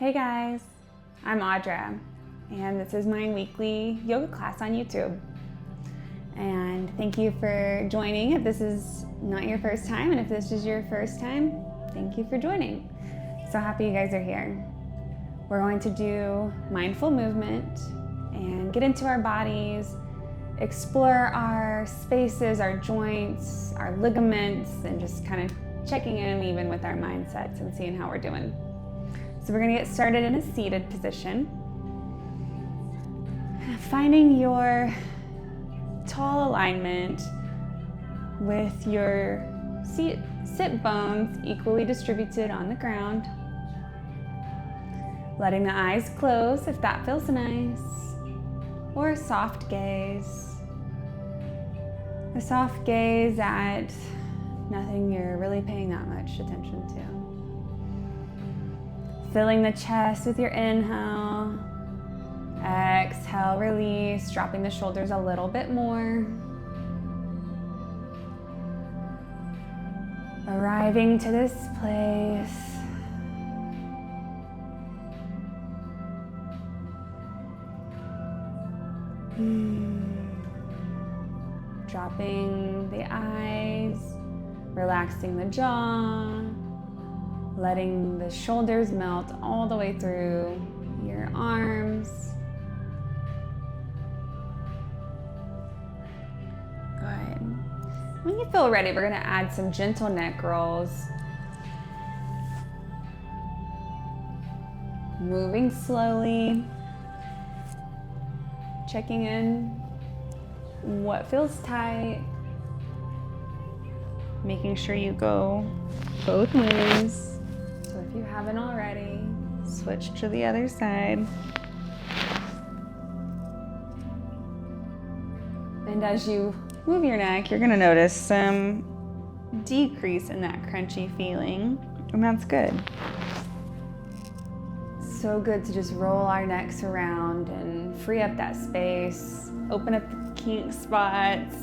Hey guys, I'm Audra, and this is my weekly yoga class on YouTube. And thank you for joining. If this is not your first time, and if this is your first time, thank you for joining. So happy you guys are here. We're going to do mindful movement and get into our bodies, explore our spaces, our joints, our ligaments, and just kind of checking in even with our mindsets and seeing how we're doing. So we're going to get started in a seated position. Finding your tall alignment with your sit bones equally distributed on the ground. Letting the eyes close if that feels nice, or a soft gaze. A soft gaze at nothing you're really paying that much attention to. Filling the chest with your inhale. Exhale, release, dropping the shoulders a little bit more. Arriving to this place. Dropping the eyes, relaxing the jaw, letting the shoulders melt all the way through your arms. Good. When you feel ready, we're going to add some gentle neck rolls. Moving slowly, checking in what feels tight, making sure you go both ways. So if you haven't already, switch to the other side. And as you move your neck, you're going to notice some decrease in that crunchy feeling, and that's good. So good to just roll our necks around and free up that space, open up the kink spots.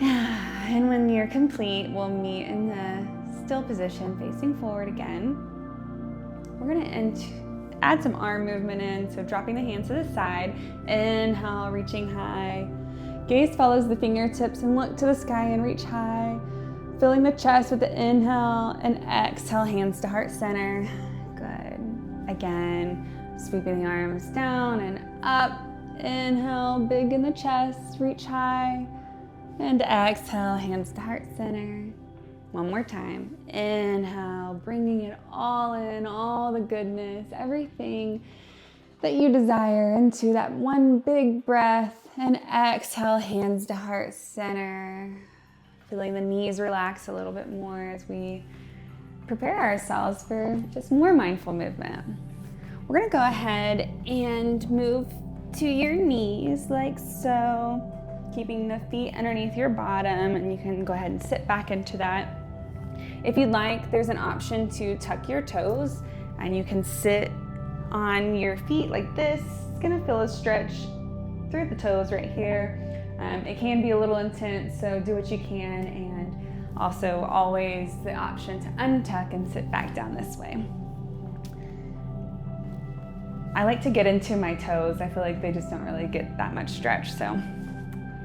And when you're complete, we'll meet in the still position, facing forward again. We're going to add some arm movement in, so dropping the hands to the side. Inhale, reaching high. Gaze follows the fingertips and look to the sky and reach high. Filling the chest with the inhale, and exhale, hands to heart center. Good. Again, sweeping the arms down and up. Inhale, big in the chest, reach high. And exhale, hands to heart center. One more time. Inhale, bringing it all in, all the goodness, everything that you desire into that one big breath. And exhale, hands to heart center. Feeling the knees relax a little bit more as we prepare ourselves for just more mindful movement. We're gonna go ahead and move to your knees like so. Keeping the feet underneath your bottom, and you can go ahead and sit back into that. If you'd like, there's an option to tuck your toes, and you can sit on your feet like this. It's gonna feel a stretch through the toes right here. It can be a little intense, so do what you can, and also always the option to untuck and sit back down this way. I like to get into my toes. I feel like they just don't really get that much stretch, so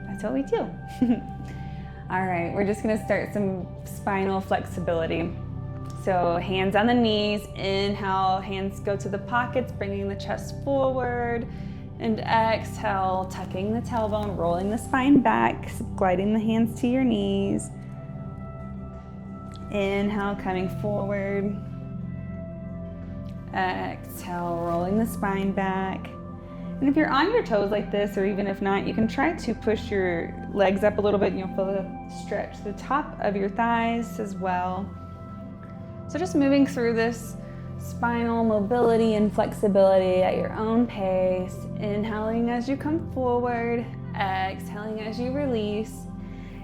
that's what we do. All right, we're just gonna start some spinal flexibility. So hands on the knees, inhale, hands go to the pockets, bringing the chest forward, and exhale, tucking the tailbone, rolling the spine back, gliding the hands to your knees. Inhale, coming forward. Exhale, rolling the spine back. And if you're on your toes like this, or even if not, you can try to push your legs up a little bit, and you'll feel the stretch the top of your thighs as well. So just moving through this spinal mobility and flexibility at your own pace. Inhaling as you come forward, exhaling as you release.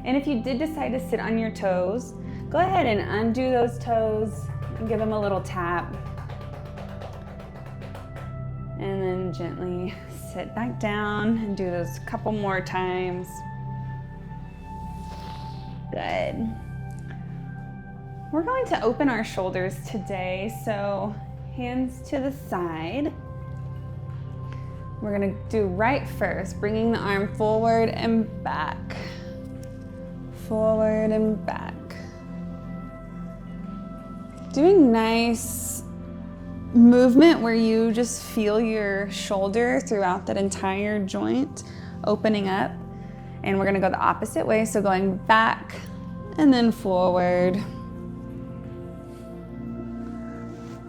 And if you did decide to sit on your toes, go ahead and undo those toes and give them a little tap. And then gently sit back down and do those a couple more times. Good. We're going to open our shoulders today, so hands to the side. We're gonna do right first, bringing the arm forward and back. Forward and back. Doing nice movement where you just feel your shoulder throughout that entire joint opening up. And we're gonna go the opposite way, so going back and then forward.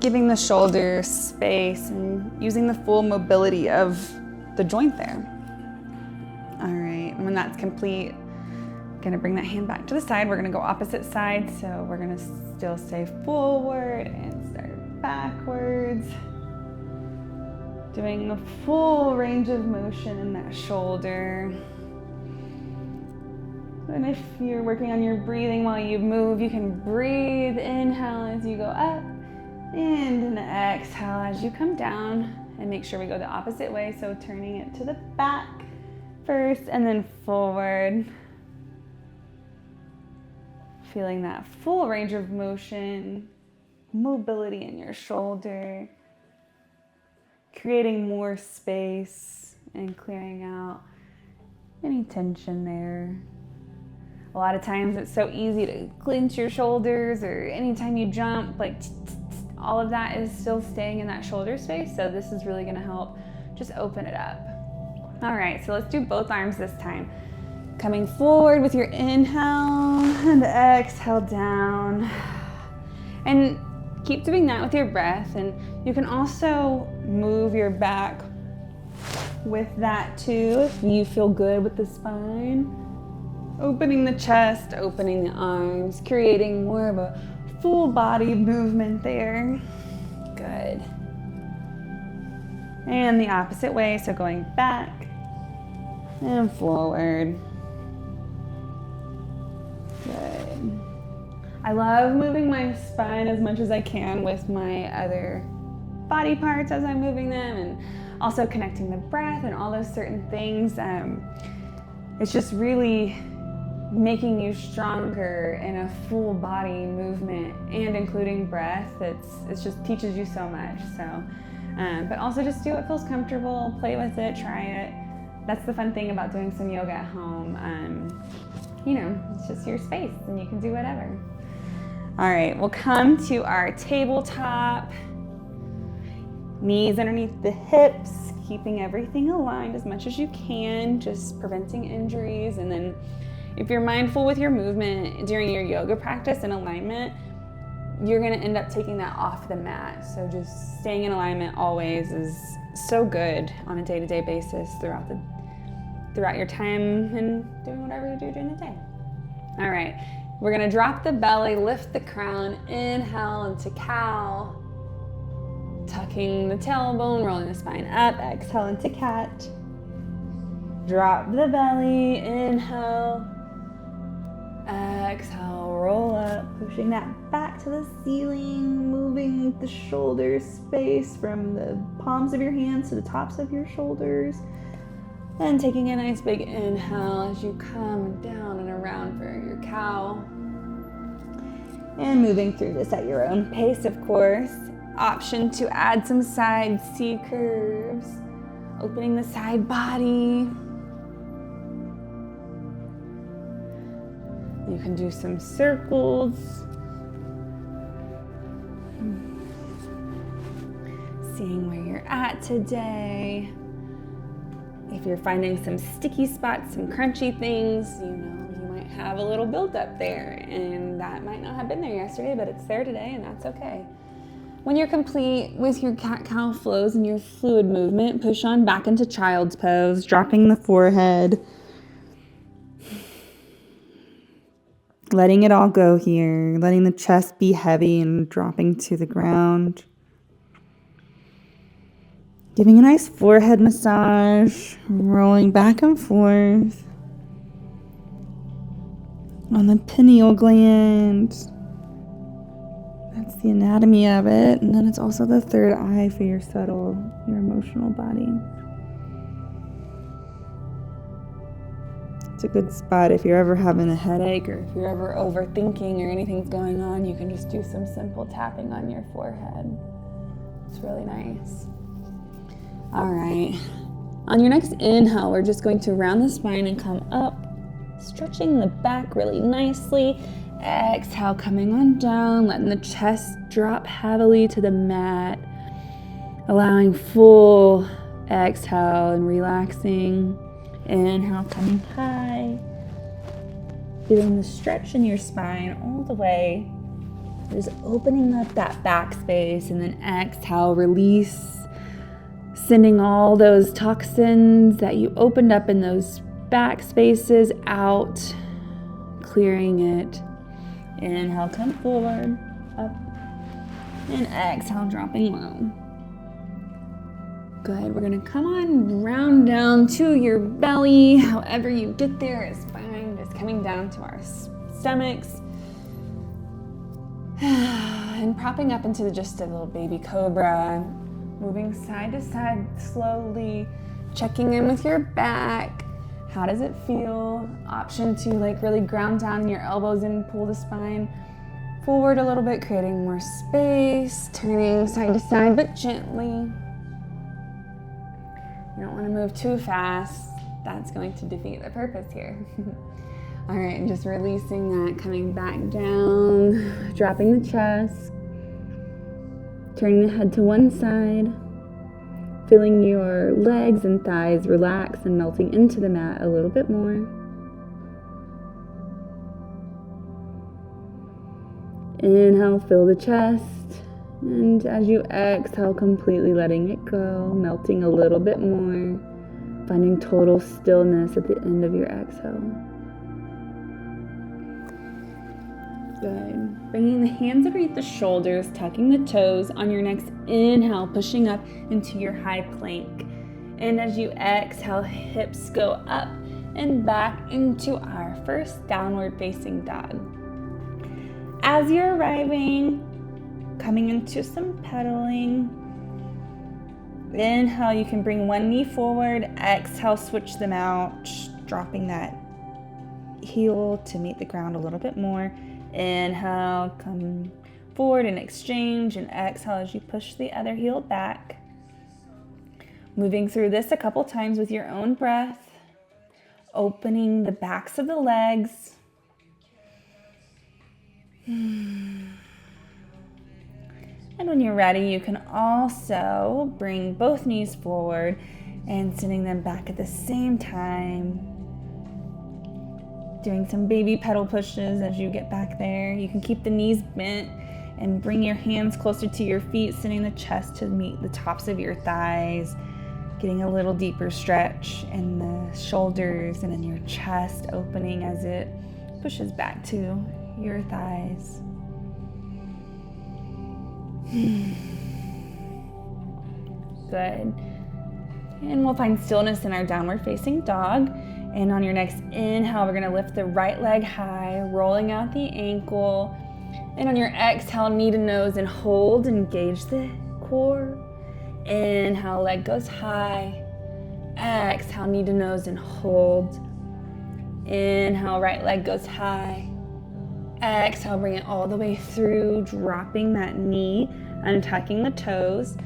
Giving the shoulder space and using the full mobility of the joint there. All right, when that's complete, gonna bring that hand back to the side. We're gonna go opposite side, so we're gonna still stay forward and start backwards. Doing the full range of motion in that shoulder. And if you're working on your breathing while you move, you can breathe, inhale as you go up, and an exhale as you come down. And make sure we go the opposite way, so turning it to the back first and then forward. Feeling that full range of motion, mobility in your shoulder, creating more space and clearing out any tension there. A lot of times it's so easy to clench your shoulders, or anytime you jump, like all of that is still staying in that shoulder space. So this is really gonna help just open it up. All right, so let's do both arms this time. Coming forward with your inhale and exhale down. And keep doing that with your breath. And you can also move your back with that too, if you feel good with the spine. Opening the chest, opening the arms, creating more of a full body movement there. Good. And the opposite way, so going back and forward. Good. I love moving my spine as much as I can with my other body parts as I'm moving them, and also connecting the breath and all those certain things. It's just really making you stronger in a full body movement and including breath. It just teaches you so much. So, but also just do what feels comfortable, play with it, try it. That's the fun thing about doing some yoga at home. It's just your space and you can do whatever. All right, we'll come to our tabletop. Knees underneath the hips, keeping everything aligned as much as you can, just preventing injuries. And then if you're mindful with your movement during your yoga practice and alignment, you're gonna end up taking that off the mat. So just staying in alignment always is so good on a day-to-day basis throughout your time and doing whatever you do during the day. All right, we're gonna drop the belly, lift the crown, inhale into cow, tucking the tailbone, rolling the spine up, exhale into cat. Drop the belly, inhale, exhale, roll up, pushing that back to the ceiling, moving the shoulder space from the palms of your hands to the tops of your shoulders. And taking a nice big inhale as you come down and around for your cow. And moving through this at your own pace, of course. Option to add some side C curves, opening the side body. You can do some circles. Seeing where you're at today. If you're finding some sticky spots, some crunchy things, you might have a little buildup there, and that might not have been there yesterday, but it's there today, and that's okay. When you're complete with your cat-cow flows and your fluid movement, push on back into child's pose, dropping the forehead. Letting it all go here, letting the chest be heavy and dropping to the ground. Giving a nice forehead massage, rolling back and forth on the pineal gland. That's the anatomy of it. And then it's also the third eye for your emotional body. It's a good spot if you're ever having a headache or if you're ever overthinking or anything's going on, you can just do some simple tapping on your forehead. It's really nice. All right. On your next inhale, we're just going to round the spine and come up, stretching the back really nicely. Exhale, coming on down, letting the chest drop heavily to the mat, allowing full exhale and relaxing. Inhale, coming high. Feeling the stretch in your spine all the way. Just opening up that back space, and then exhale, release. Sending all those toxins that you opened up in those back spaces out. Clearing it. Inhale, come forward, up. And exhale, dropping low. Good, we're gonna come on, round down to your belly. However you get there is fine. Just coming down to our stomachs. And propping up into just a little baby cobra. Moving side to side slowly. Checking in with your back. How does it feel? Option to really ground down in your elbows and pull the spine forward a little bit, creating more space. Turning side to side, but gently. You don't want to move too fast. That's going to defeat the purpose here. All right, and just releasing that, coming back down, dropping the chest, turning the head to one side, feeling your legs and thighs relax and melting into the mat a little bit more. Inhale, fill the chest. And as you exhale, completely letting it go, melting a little bit more, finding total stillness at the end of your exhale. Good. Bringing the hands underneath the shoulders, tucking the toes. On your next inhale, pushing up into your high plank. And as you exhale, hips go up and back into our first downward facing dog. As you're arriving, coming into some pedaling. Inhale, you can bring one knee forward. Exhale, switch them out, dropping that heel to meet the ground a little bit more. Inhale, come forward and exchange, and exhale as you push the other heel back. Moving through this a couple times with your own breath. Opening the backs of the legs. And when you're ready, you can also bring both knees forward and sending them back at the same time. Doing some baby pedal pushes as you get back there. You can keep the knees bent and bring your hands closer to your feet, sending the chest to meet the tops of your thighs. Getting a little deeper stretch in the shoulders and in your chest, opening as it pushes back to your thighs. Good. And we'll find stillness in our downward facing dog. And on your next inhale, we're going to lift the right leg high, rolling out the ankle. And on your exhale, knee to nose and hold, engage the core. Inhale, leg goes high. Exhale, knee to nose and hold. Inhale, right leg goes high. Exhale, bring it all the way through, dropping that knee, untucking the toes.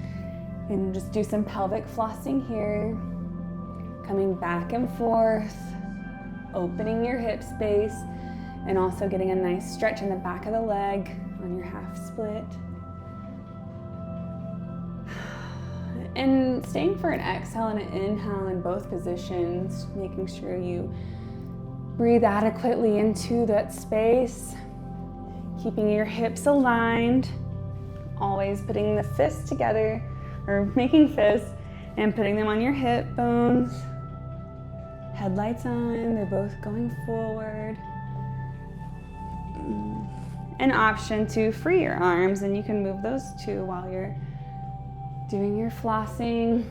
And just do some pelvic flossing here. Coming back and forth, opening your hip space, and also getting a nice stretch in the back of the leg on your half split. And staying for an exhale and an inhale in both positions, making sure you breathe adequately into that space, keeping your hips aligned, always putting the fists together, or making fists, and putting them on your hip bones. Headlights on, they're both going forward. An option to free your arms, and you can move those too while you're doing your flossing.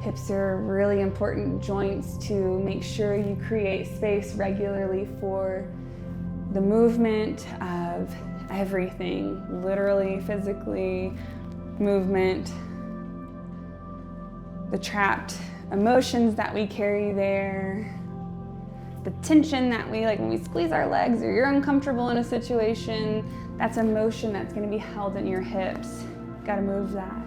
Hips are really important joints to make sure you create space regularly for the movement of everything, literally, physically, movement, the trapped emotions that we carry there, the tension that we like when we squeeze our legs or you're uncomfortable in a situation, that's emotion that's going to be held in your hips. Got to move that.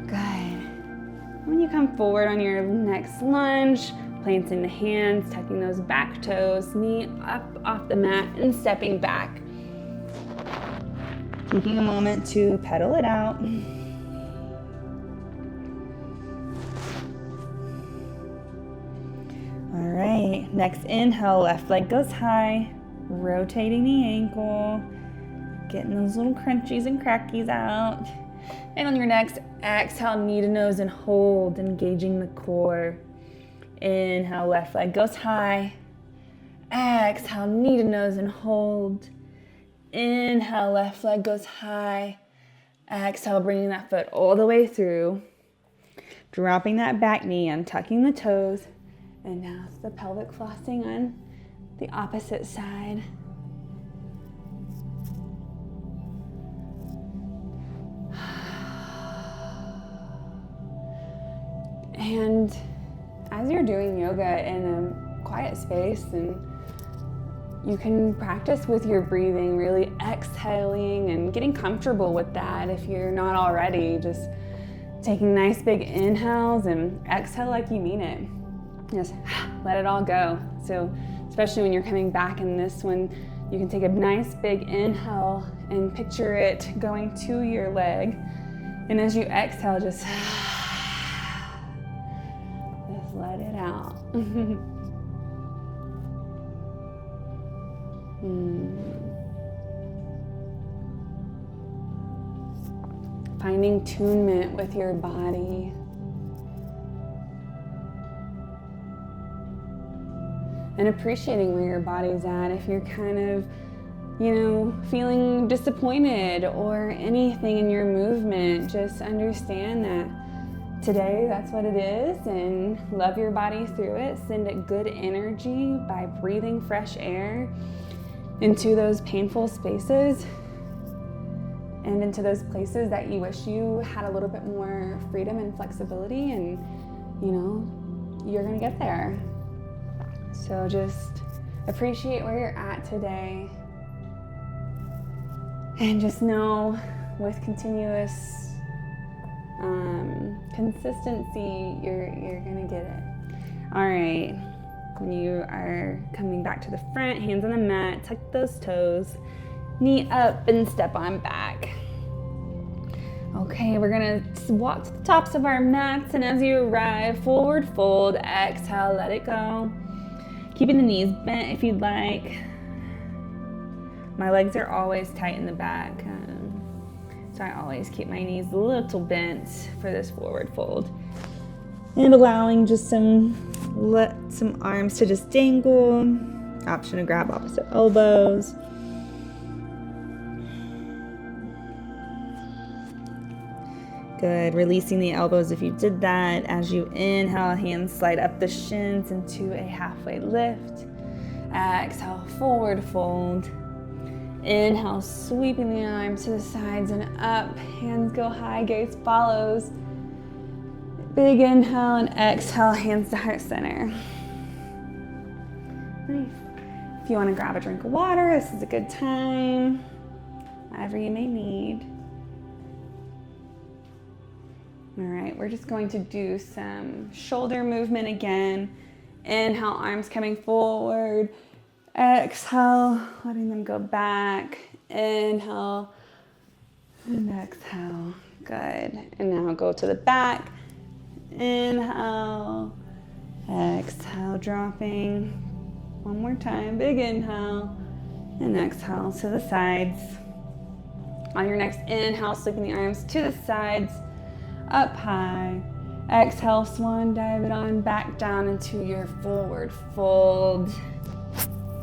Good. When you come forward on your next lunge, planting the hands, tucking those back toes, knee up off the mat and stepping back. Taking a moment to pedal it out. All right, next inhale, left leg goes high, rotating the ankle, getting those little crunchies and crackies out. And on your next exhale, knee to nose and hold, engaging the core. Inhale, left leg goes high. Exhale, knee to nose and hold. Inhale, left leg goes high. Exhale, bringing that foot all the way through. Dropping that back knee and tucking the toes. And now it's the pelvic flossing on the opposite side. And as you're doing yoga in a quiet space, and you can practice with your breathing, really exhaling and getting comfortable with that if you're not already. Just taking nice big inhales and exhale like you mean it. Just let it all go. So especially when you're coming back in this one, you can take a nice big inhale and picture it going to your leg. And as you exhale, just let it out. Finding tunement with your body. And appreciating where your body's at. If you're kind of, feeling disappointed or anything in your movement, just understand that today that's what it is, and love your body through it. Send it good energy by breathing fresh air into those painful spaces and into those places that you wish you had a little bit more freedom and flexibility, and you're gonna get there. So just appreciate where you're at today, and just know with continuous consistency, you're gonna get it. All right, when you are coming back to the front, hands on the mat, tuck those toes, knee up and step on back. Okay, we're gonna walk to the tops of our mats, and as you arrive, forward fold, exhale, let it go. Keeping the knees bent if you'd like. My legs are always tight in the back, so I always keep my knees a little bent for this forward fold. And allowing just some arms to just dangle. Option to grab opposite elbows. Good, releasing the elbows if you did that. As you inhale, hands slide up the shins into a halfway lift. Exhale, forward fold. Inhale, sweeping the arms to the sides and up. Hands go high, gaze follows. Big inhale and exhale, hands to heart center. Nice. If you want to grab a drink of water, this is a good time. Whatever you may need. All right, we're just going to do some shoulder movement again. Inhale, arms coming forward. Exhale, letting them go back. Inhale and exhale. Good. And now go to the back. Inhale. Exhale, dropping. One more time. Big inhale. And exhale to the sides. On your next inhale, sweeping the arms to the sides. Up high. Exhale, swan dive it on back down into your forward fold.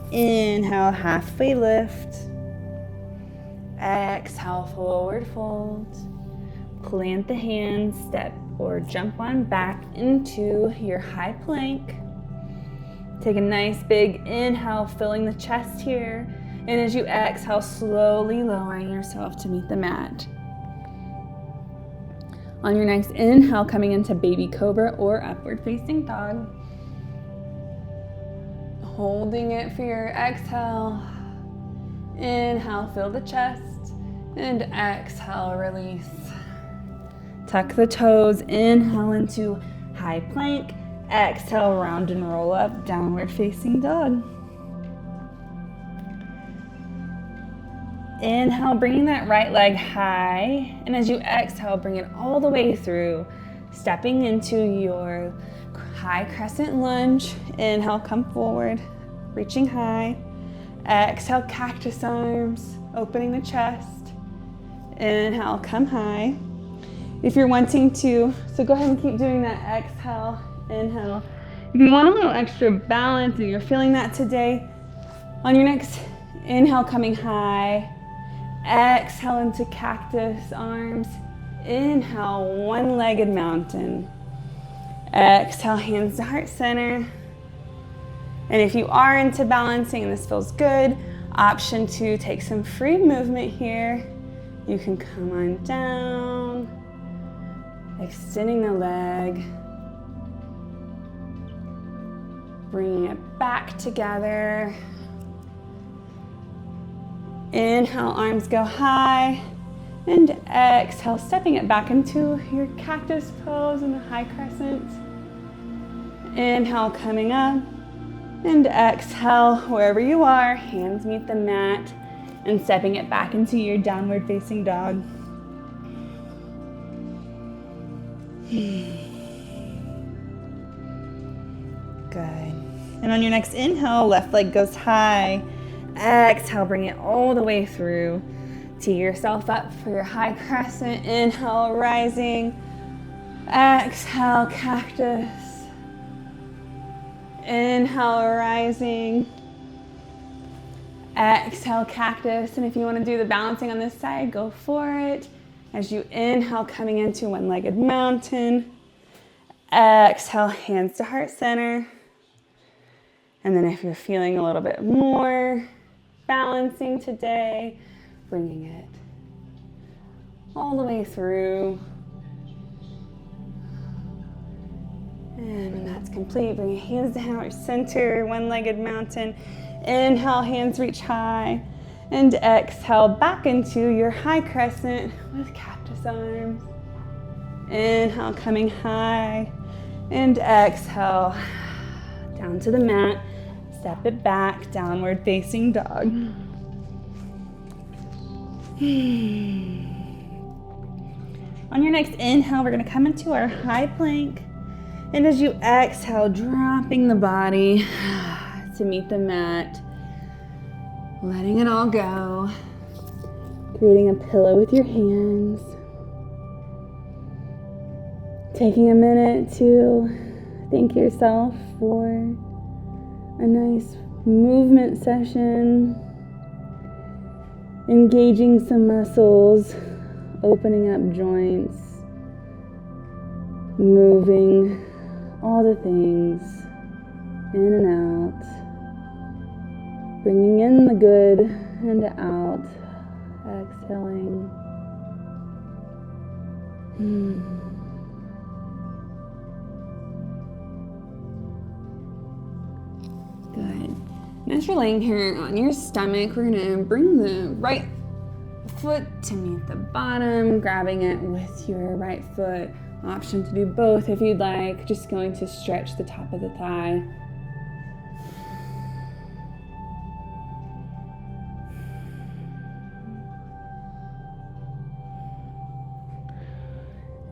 Inhale, halfway lift. Exhale, forward fold. Plant the hands, step or jump on back into your high plank. Take a nice big inhale, filling the chest here. And as you exhale, slowly lowering yourself to meet the mat. On your next inhale, coming into baby cobra or upward facing dog. Holding it for your exhale. Inhale, fill the chest, and exhale, release. Tuck the toes, inhale into high plank, exhale, round and roll up, downward facing dog. Inhale, bringing that right leg high, and as you exhale, bring it all the way through, stepping into your high crescent lunge. Inhale, come forward, reaching high. Exhale, cactus arms, opening the chest. Inhale, come high. If you're wanting to, so go ahead and keep doing that. Exhale, inhale. If you want a little extra balance and you're feeling that today, on your next inhale, coming high. Exhale into cactus arms. Inhale, one-legged mountain. Exhale, hands to heart center. And if you are into balancing and this feels good, option 2, take some free movement here. You can come on down, extending the leg, bringing it back together. Inhale, arms go high, and exhale, stepping it back into your cactus pose in the high crescent. Inhale, coming up, and exhale, wherever you are, hands meet the mat, and stepping it back into your downward facing dog. Good. And on your next inhale, left leg goes high. Exhale, bring it all the way through. Tee yourself up for your high crescent. Inhale, rising. Exhale, cactus. Inhale, rising. Exhale, cactus. And if you want to do the balancing on this side, go for it. As you inhale, coming into one-legged mountain. Exhale, hands to heart center. And then if you're feeling a little bit more balancing today, bringing it all the way through. And when that's complete, bring your hands to heart center, one-legged mountain. Inhale, hands reach high. And exhale, back into your high crescent with cactus arms. Inhale, coming high. And exhale, down to the mat. Step it back, downward facing dog. On your next inhale, we're going to come into our high plank. And as you exhale, dropping the body to meet the mat, letting it all go, creating a pillow with your hands, taking a minute to thank yourself for a nice movement session, engaging some muscles, opening up joints, moving all the things in and out, bringing in the good and out, exhaling. Good. And as you're laying here on your stomach, we're gonna bring the right foot to meet the bottom, grabbing it with your right foot. Option to do both if you'd like. Just going to stretch the top of the thigh.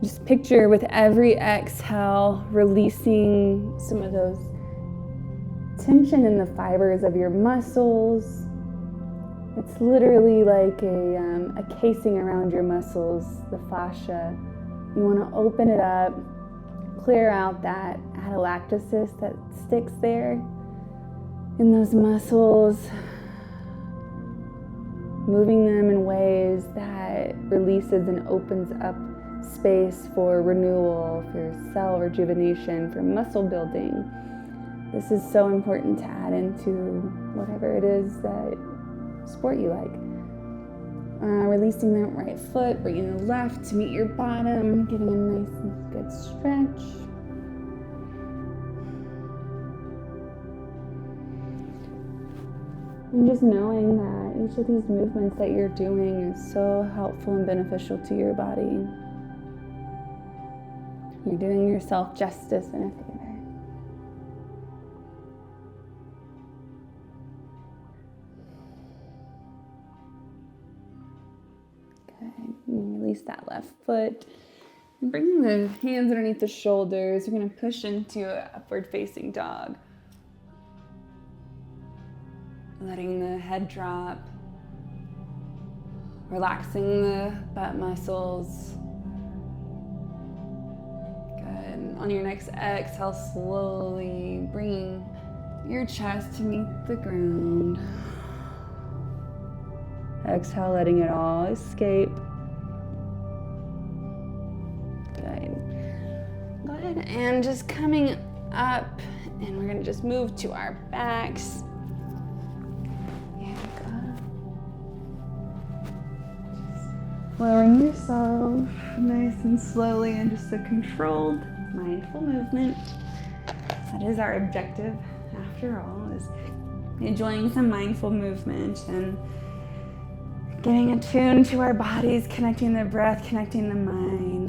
Just picture with every exhale, releasing some of those tension in the fibers of your muscles. It's literally like a casing around your muscles, the fascia. You want to open it up, clear out that atelectasis that sticks there in those muscles, moving them in ways that releases and opens up space for renewal, for cell rejuvenation, for muscle building. This is so important to add into whatever it is that sport you like. Releasing that right foot, bringing the left to meet your bottom, giving a nice and good stretch. And just knowing that each of these movements that you're doing is so helpful and beneficial to your body. You're doing yourself justice and a favor. Good. And release that left foot. And bringing the hands underneath the shoulders, you're going to push into an upward facing dog. Letting the head drop, relaxing the butt muscles. Good. On your next exhale, slowly bringing your chest to meet the ground. Exhale, letting it all escape. Good. Good. And just coming up, and we're going to just move to our backs. Lowering yourself nice and slowly in just a controlled, mindful movement. That is our objective, after all, is enjoying some mindful movement and getting attuned to our bodies, connecting the breath, connecting the mind.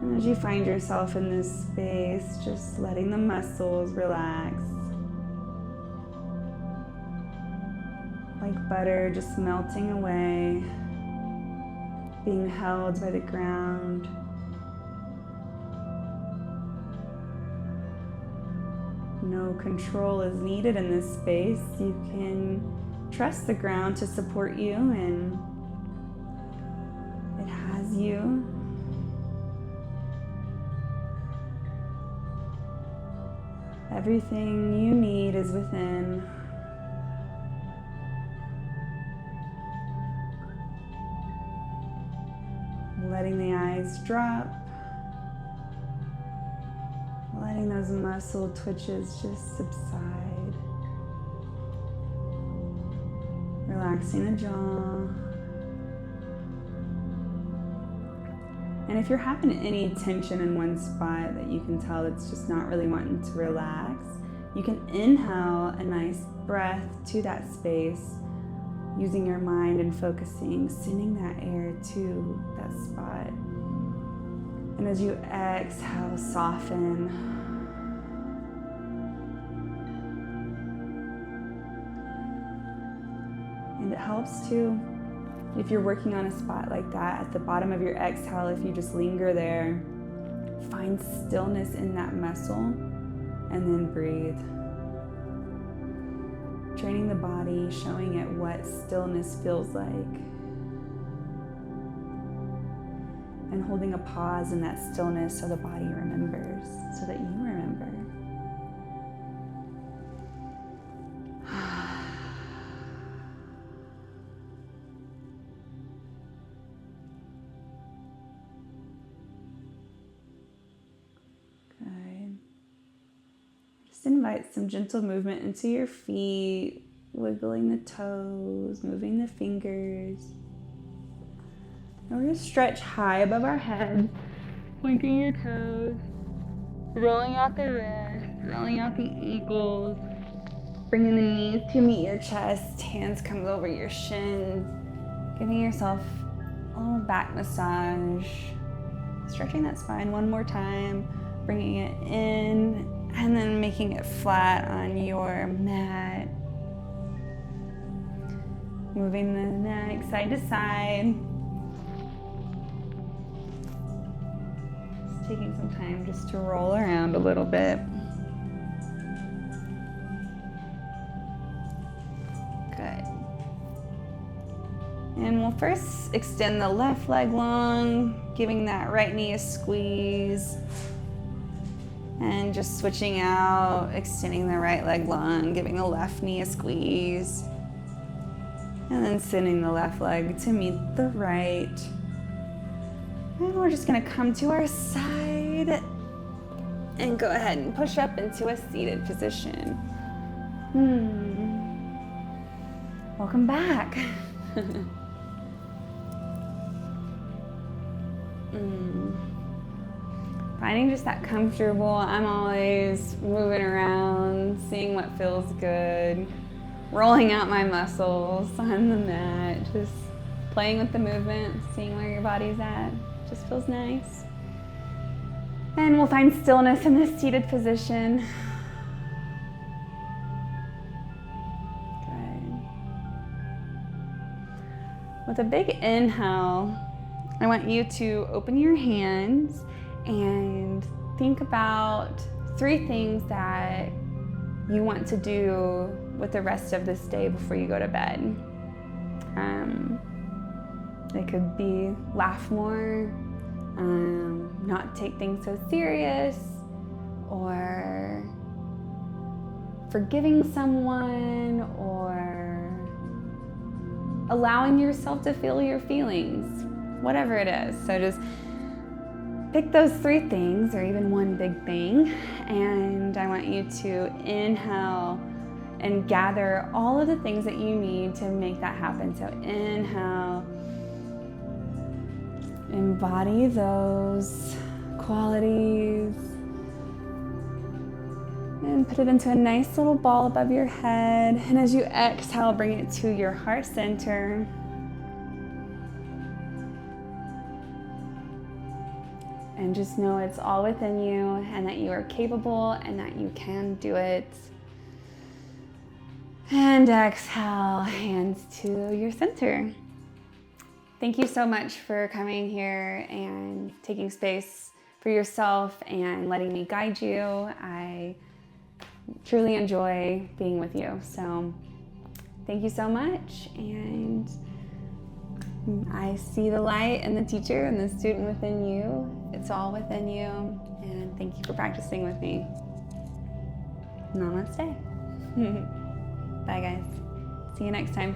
Good. And as you find yourself in this space, just letting the muscles relax. Like butter, just melting away, being held by the ground. No control is needed in this space. You can trust the ground to support you, and it has you. Everything you need is within. Letting the eyes drop, letting those muscle twitches just subside, relaxing the jaw. And if you're having any tension in one spot that you can tell that's just not really wanting to relax, you can inhale a nice breath to that space, using your mind and focusing, sending that air to that spot. And as you exhale, soften. And it helps to, if you're working on a spot like that, at the bottom of your exhale, if you just linger there, find stillness in that muscle and then breathe. Training the body, showing it what stillness feels like. And holding a pause in that stillness so the body remembers, so that you remember. Good. Just invite some gentle movement into your feet, wiggling the toes, moving the fingers. And we're going to stretch high above our head, pointing your toes, rolling out the wrists, rolling out the ankles, bringing the knees to meet your chest, hands come over your shins, giving yourself a little back massage, stretching that spine one more time, bringing it in, and then making it flat on your mat. Moving the neck side to side. Just taking some time just to roll around a little bit. Good. And we'll first extend the left leg long, giving that right knee a squeeze. And just switching out, extending the right leg long, giving the left knee a squeeze. And then sending the left leg to meet the right. And we're just gonna come to our side. And go ahead and push up into a seated position. Welcome back. Finding just that comfortable, I'm always moving around, seeing what feels good, rolling out my muscles on the mat, just playing with the movement, seeing where your body's at. Just feels nice. And we'll find stillness in this seated position. Good. With a big inhale, I want you to open your hands and think about 3 things that you want to do with the rest of this day before you go to bed. It could be laugh more, not take things so serious, or forgiving someone, or allowing yourself to feel your feelings, whatever it is. So just pick those 3 things, or even one big thing, and I want you to inhale and gather all of the things that you need to make that happen. So inhale, embody those qualities, and put it into a nice little ball above your head. And as you exhale, bring it to your heart center. And just know it's all within you, and that you are capable, and that you can do it. And exhale, hands to your center. Thank you so much for coming here and taking space for yourself and letting me guide you. I truly enjoy being with you. So thank you so much. And I see the light and the teacher and the student within you. It's all within you. And thank you for practicing with me. Namaste. Bye guys. See you next time.